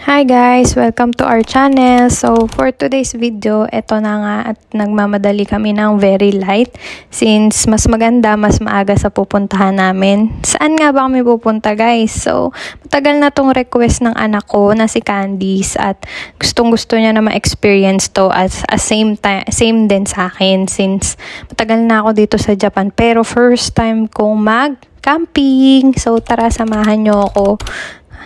Hi guys! Welcome to our channel. So, for today's video, eto na nga at nagmamadali kami ng very light since mas maganda, mas maaga sa pupuntahan namin. Saan nga ba kami pupunta guys? So, matagal na tong request ng anak ko na si Candice at gustong-gusto niya na ma-experience to as same din sa akin since matagal na ako dito sa Japan. Pero first time kong mag-camping. So, tara samahan nyo ako.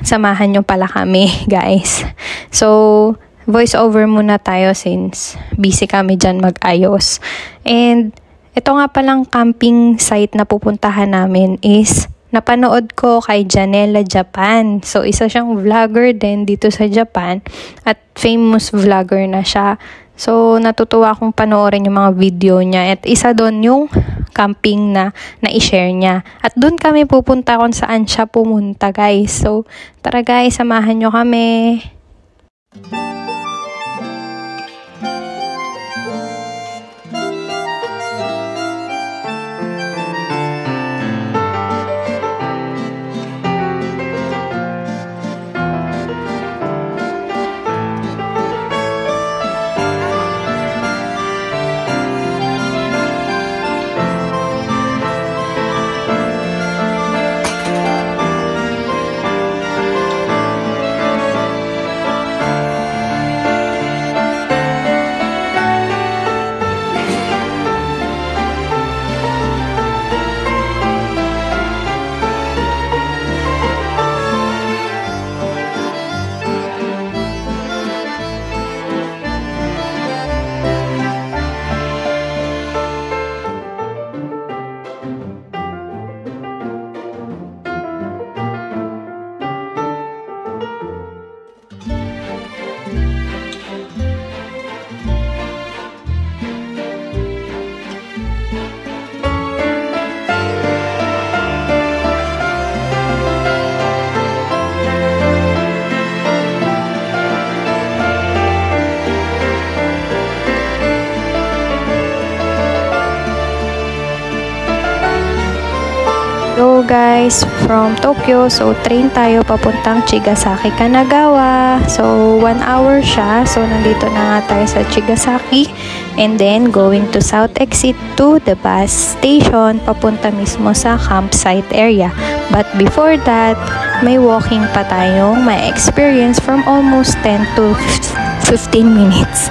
Samahan nyo pala kami, guys. So, voice over muna tayo since busy kami dyan mag-ayos. And, ito nga palang camping site na pupuntahan namin is napanood ko kay Janela Japan. So, isa siyang vlogger din dito sa Japan at famous vlogger na siya. So, natutuwa akong panoorin yung mga video niya. At isa doon yung camping na i-share niya. At doon kami pupunta kung saan siya pumunta, guys. So, tara guys, samahan nyo kami. So guys, from Tokyo, so train tayo papuntang Chigasaki, Kanagawa. So 1 hour siya. So nandito na nga tayo sa Chigasaki and then going to South Exit to the bus station papunta mismo sa campsite area. But before that, may walking pa tayong may experience from almost 10 to 15 minutes.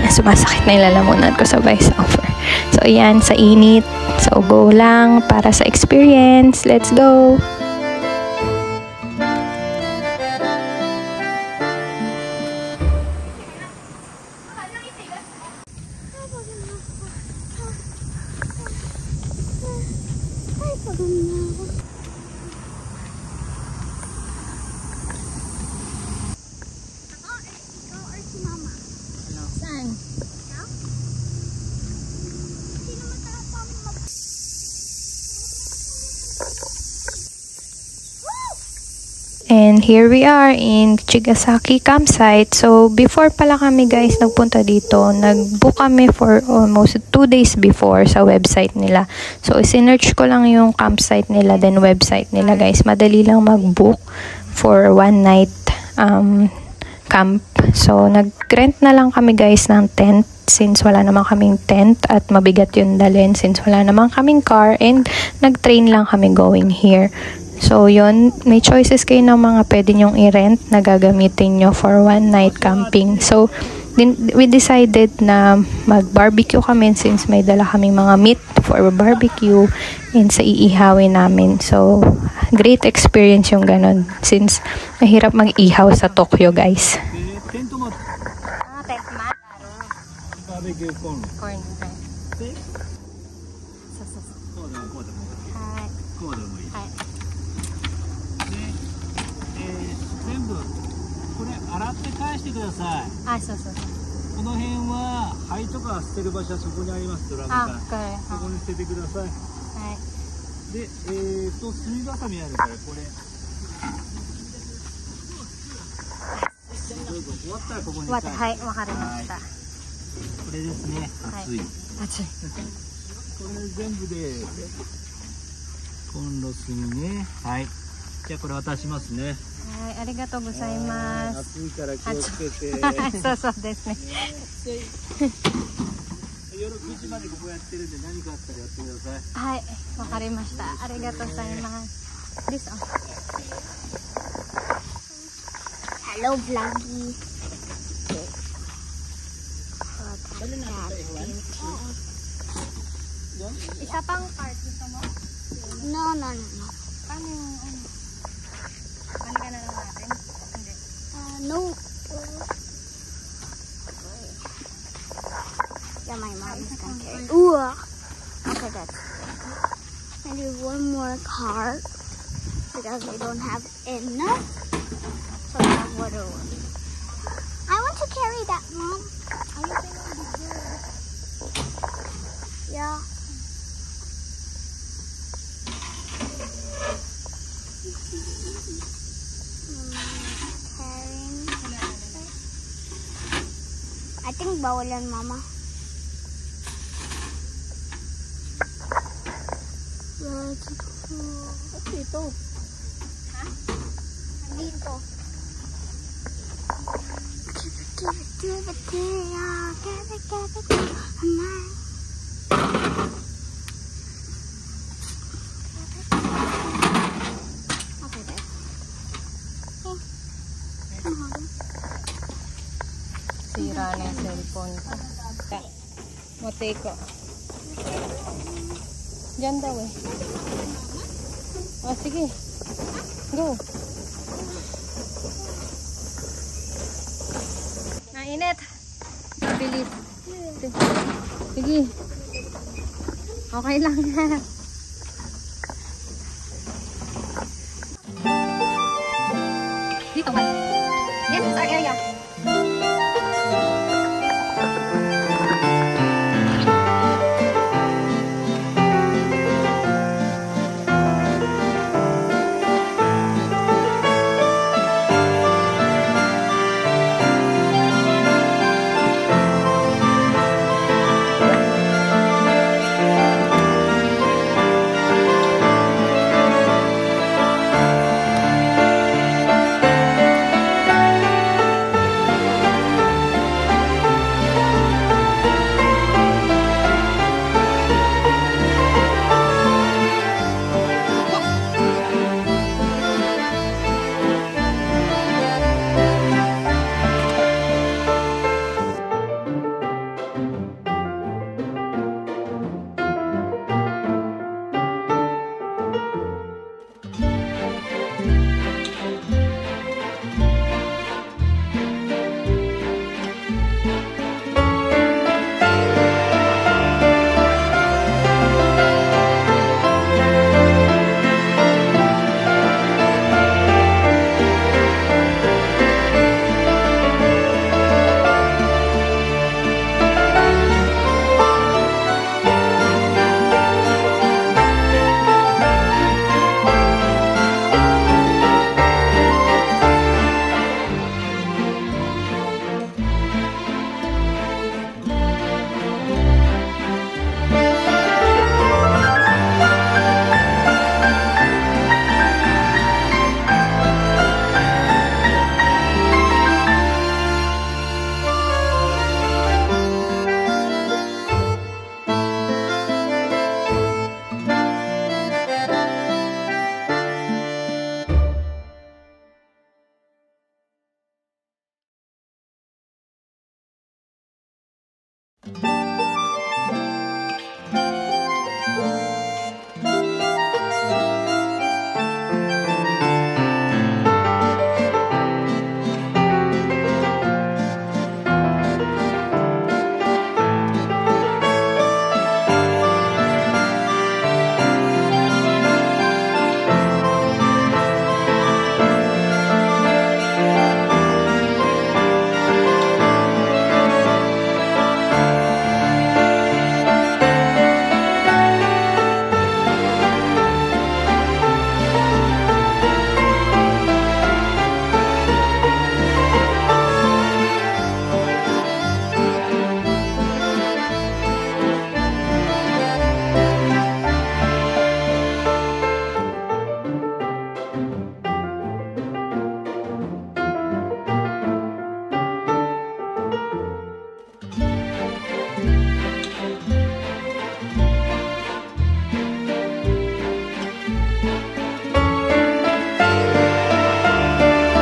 Sumasakit na yung lalamunan ko sa voice over. So yan, sa init. So go lang para sa experience. Let's go! And here we are in Chigasaki campsite. So, before pala kami guys nagpunta dito, nag-book kami for almost 2 days before sa website nila. So, sinearch ko lang yung campsite nila, then website nila guys. Madali lang mag-book for 1 night camp. So, nag-rent na lang kami guys ng tent since wala namang kaming tent at mabigat yun dalhin since wala namang kaming car and nag-train lang kami going here. So, yun, may choices kayo ng mga pwede nyong i-rent na gagamitin nyo for 1 night camping. So, we decided na mag-barbecue kami since may dala kaming mga meat for barbecue and sa iihawin namin. So, great experience yung ganun since mahirap mag-ihaw sa Tokyo, guys. Barbecue corn. Corn.コンロスにね、はい。じゃあこれ渡しますね。はい。arigatou gozaimasu. 暑いから気をつけて。そうそうですね。夜9時までここやってるんで何かあったらやってください。はい、わかりました。ありがとうございます。This on. Hello, vloggy. Isa pang part gusto mo? No. Paano yung ano? Balikan na lang natin? Hindi. No. Yeah, my mom is gonna carry. Ooh. Okay, good. I do one more card because we don't have enough. So I have water one. I want to carry that, Mom. Are you saying yeah. Carrying. I think bawal yan, Mama. Dito. Ha? Dito. Give it to ya. Give it to ya. Okay, there. Sira na yung cellphone ko. Mote ko. Diyan daw eh. Oh, sige. Go. Nainit. Mabilis. Sige. Okay lang yan. Dito ba? Yes, it's our area.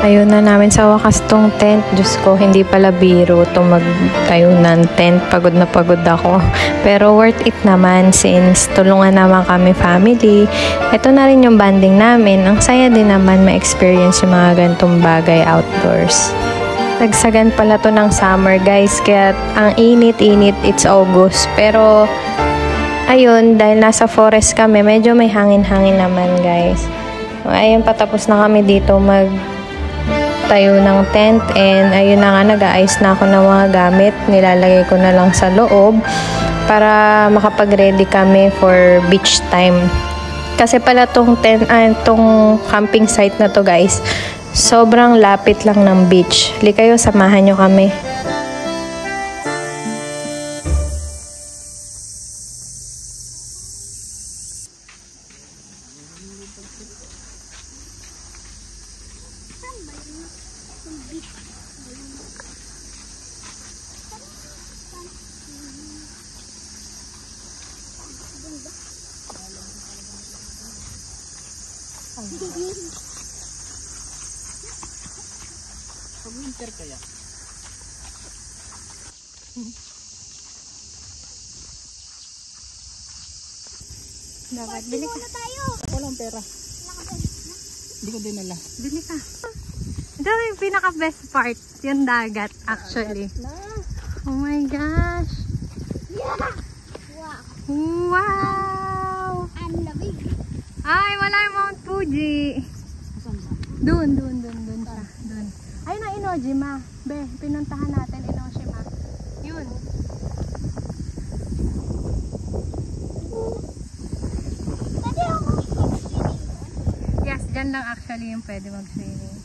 Ayun na namin sa wakas tong tent. Diyos ko, hindi pala biro to magtayo ng tent. Pagod na pagod ako. Pero worth it naman since tulungan naman kami family. Ito na rin yung banding namin. Ang saya din naman ma-experience yung mga ganitong bagay outdoors. Nagsagan pala to ng summer guys. Kaya ang init-init, it's August. Pero ayun, dahil nasa forest kami, medyo may hangin-hangin naman guys. Ayun, patapos na kami dito tayo ng tent and ayun na nga, nag-aayos na ako ng mga gamit. Nilalagay ko na lang sa loob para makapag-ready kami for beach time. Kasi pala tong camping site na to guys, sobrang lapit lang ng beach. Hali kayo, samahan nyo kami. Winter kaya? Dapat bili ka. Walang pera. Hindi ko dinala. Bili ka. Ito yung pinaka-best part. Yung dagat, actually. Oh my gosh. Yeah! Wow. Wow! And the big. Ay, wala yung Mount Fuji. Doon siya. Doon. Ayun na, Inojima. Be, pinuntahan natin Inojima. Yun. Pwede ako mag-swimming. Yes, dyan lang actually yung pwede mag-swimming.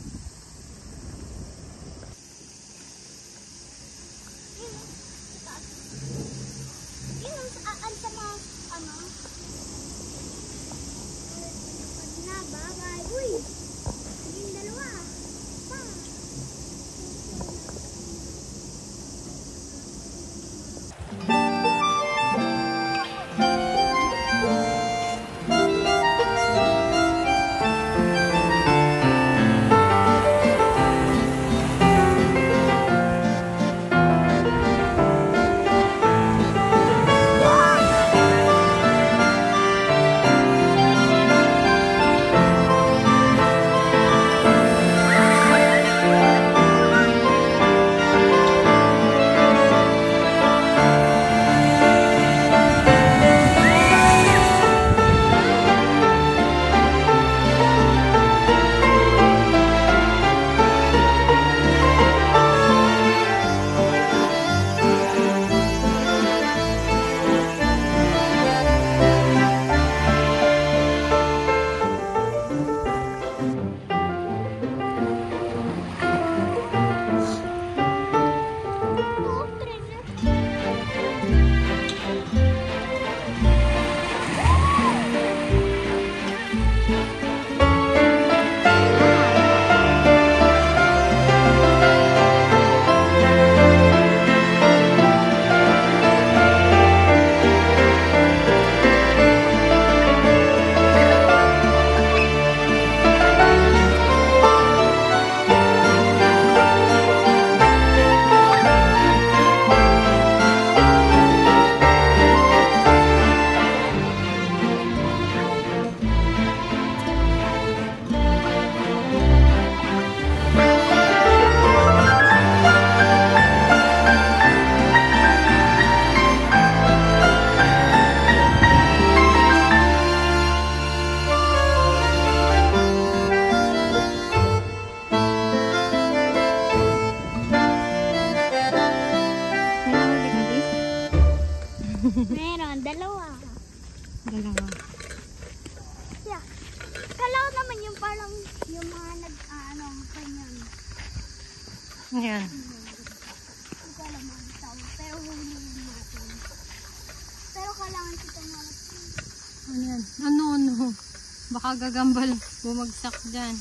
Meron, dalawa. Yeah. Kala ko naman yung parang yung mga kanyan. Ayan. Hindi ko alam ang tawag. Pero huwag natin. Pero kailangan kita mga. Ayan. Ano? Baka gagambal. Bumagsak dyan.